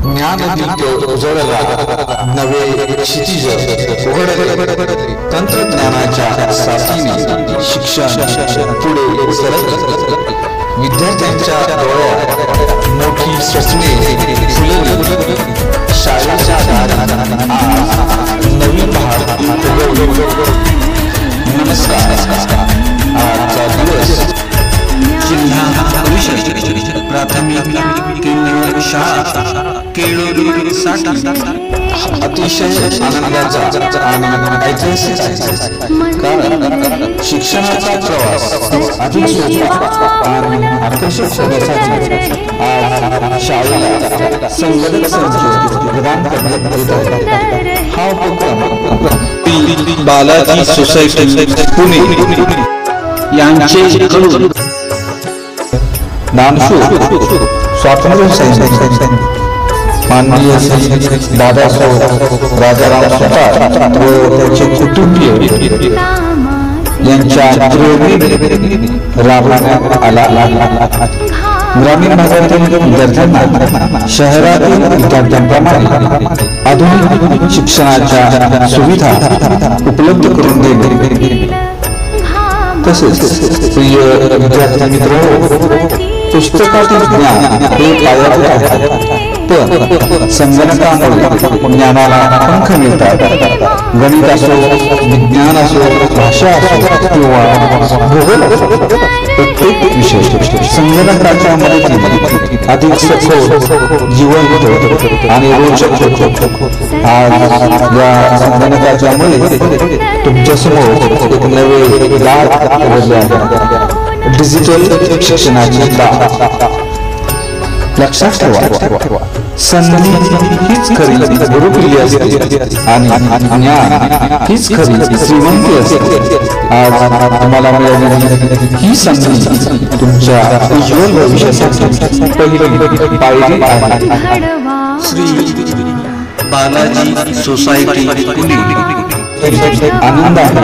ज्ञानदीप उजळला, नवे क्षितिज उघडले, तंत्रज्ञानाच्या साथीने शिक्षण पुढे सरकले, विद्यार्थ्यांच्या डोळ्यात मोठी स्वप्ने फुलली, शाळेच्या दारात नवीन बहार उगवली. नमस्कार. आजचा दिवस जिल्हा परिषद प्राथमिक केंद्र शाळा केळोली अतिशय आनंदाचा आणि ऐतिहासिक आहे, कारण शिक्षणाचा प्रवास अधिक सोपा आणि आकर्षक होण्यासाठी आज शाळेला संगणक संच प्रदान करण्यात येत आहे. हा उपक्रम बालाजी सोसायटी पुणे यांचे कडून स्वातंत्र्य सैनिक माननीय श्री दादासाहेब राजाराम सुतार व त्यांचे कुटुंबीय यांच्या प्रेरणेने राबवण्यात आला. ग्रामीण भागातील विद्यार्थ्यांना शहरातील विद्यार्थ्यांप्रमाणे आधुनिक शिक्षणाच्या सुविधा उपलब्ध करून देणे. तसेच प्रिय विद्यार्थी मित्र, पुस्तकातील ज्ञान हे पायाभूत आहे, पण संगणकामुळे ज्ञानाला पंख मिळतात. गणित असो, विज्ञान असो, भाषा असो किंवा भूगोल असो, प्रत्येक विषय संगणकाच्या मदतीने अधिक सखोल, जिवंत आणि रोचक होतो. आज या संगणकाच्या मुळे तुमच्या समोर एक नवे दार उघडले आहे, डिजिटल शिक्षणाची दार. लक्षात ठेवा, संधी हीच खरी गुरुप्रिय असते आणि ज्ञान हीच खरी श्रीमंती असते. आज आम्हाला मिळालेली ही संधी तुमच्या उज्ज्वल भविष्यासाठी पहिली पायरी आहे. श्री बालाजी सोसायटी पुणे आनंद आहे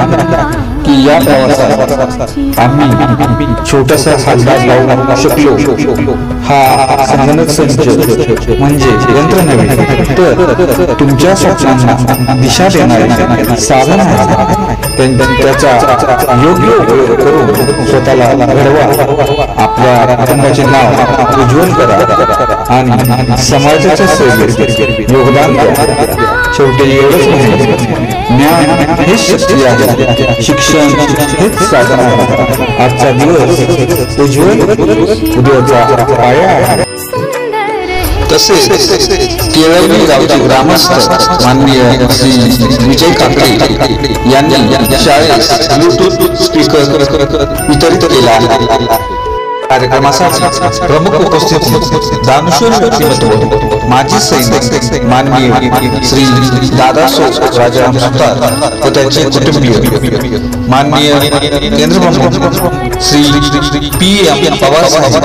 की या प्रवासात आम्ही छोटासा हातभार लावू शकलो. हा संगणक संच म्हणजे यंत्र नव्हे, तर तुमच्या स्वप्नांना दिशा देणारे साधन आहे. त्याचा योग्य उपयोग करून स्वतःला घडवा, आपल्या कुटुंबाचे नाव उज्ज्वल करा आणि समाजाच्या सेवेत योगदान द्या. शेवटी एवढंच नाही, ज्ञान हेच शक्ती आहे, शिक्षण हेच साधन आहे. आजचा दिवस उज्ज्वल उद्याचा पाया आहे. तसेच केळवली गावचे ग्रामस्थ माननीय श्री विजय काकडे यांनी शाळेस ब्लूटूथ स्पीकर वितरित केला आहे. कार्यक्रमासाठी प्रमुख उपस्थिती दानशूर व्यक्तिमत्व माजी सैनिक माननीय श्री दादासाहेब राजाराम सुतार व त्यांचे कुटुंबीय, माननीय केंद्र प्रमुख श्री PM पवार साहेब,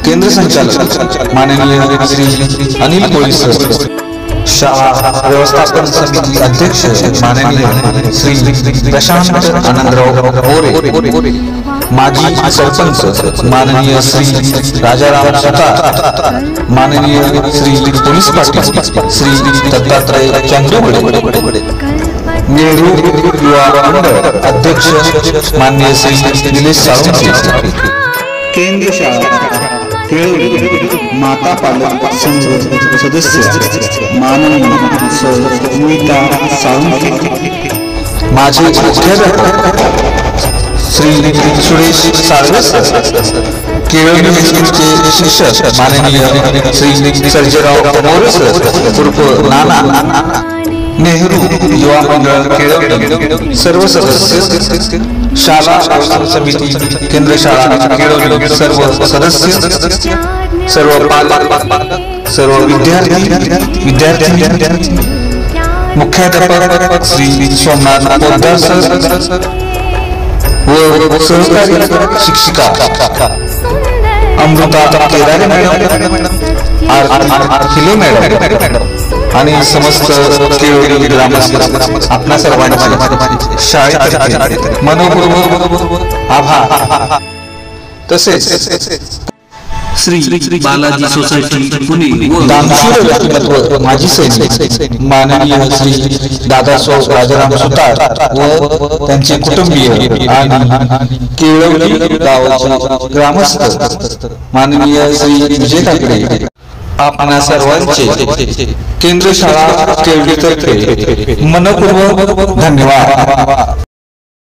केंद्र संचालक माननीय श्री अनिल पोलीस, शाळा व्यवस्थापन समिती अध्यक्ष माननीय श्री प्रशांत आनंदराव मोरे, माजी सरपंच माननीय श्री राजाराम सुतार, माननीय श्री पोलीस पाटील श्री दत्तात्रय चंद्रगुडे, नेहरू युवा मंडळ अध्यक्ष माननीय श्री निलेश साळुंखे, केंद्र शाळा केळवली माता पालक संघ सदस्य माननीय स्मिता साळुंखे, माझे मुख्याध्यापक श्री सुरेश साळवे, केळवली हायस्कूलचे शिक्षक माननीय श्री सर्जेराव मोरे उर्फ नाना, नेहरू युवा मंडळ केळवली सर्व सदस्य, शाळा व्यवस्थापन समिती केंद्र शाळा केळवली सर्व सदस्य, सर्व पालक, सर्व विद्यार्थी, मुख्याध्यापक श्री सोमनाथ पोद्दार सर व सहकारी शिक्षिका अमृता केदारे मॅडम, खिले मॅडम आणि समस्त केळवली ग्रामस्थ आपल्या सर्वांचे शाळेत मनोपूर्वक आभार. तसेच श्री बालाजी सोसायटी पुणे व दानशूर व्यक्तिमत्व माजी सैनिक माननीय श्री दादासाहेब राजाराम सुतार व त्यांचे कुटुंबीय आणि केळवली गावाचे ग्रामस्थ माननीय श्री विजय ठाकरे आपणा सर्वांचे केंद्र शाळा केळवलीतर्फे मनपूर्वक धन्यवाद।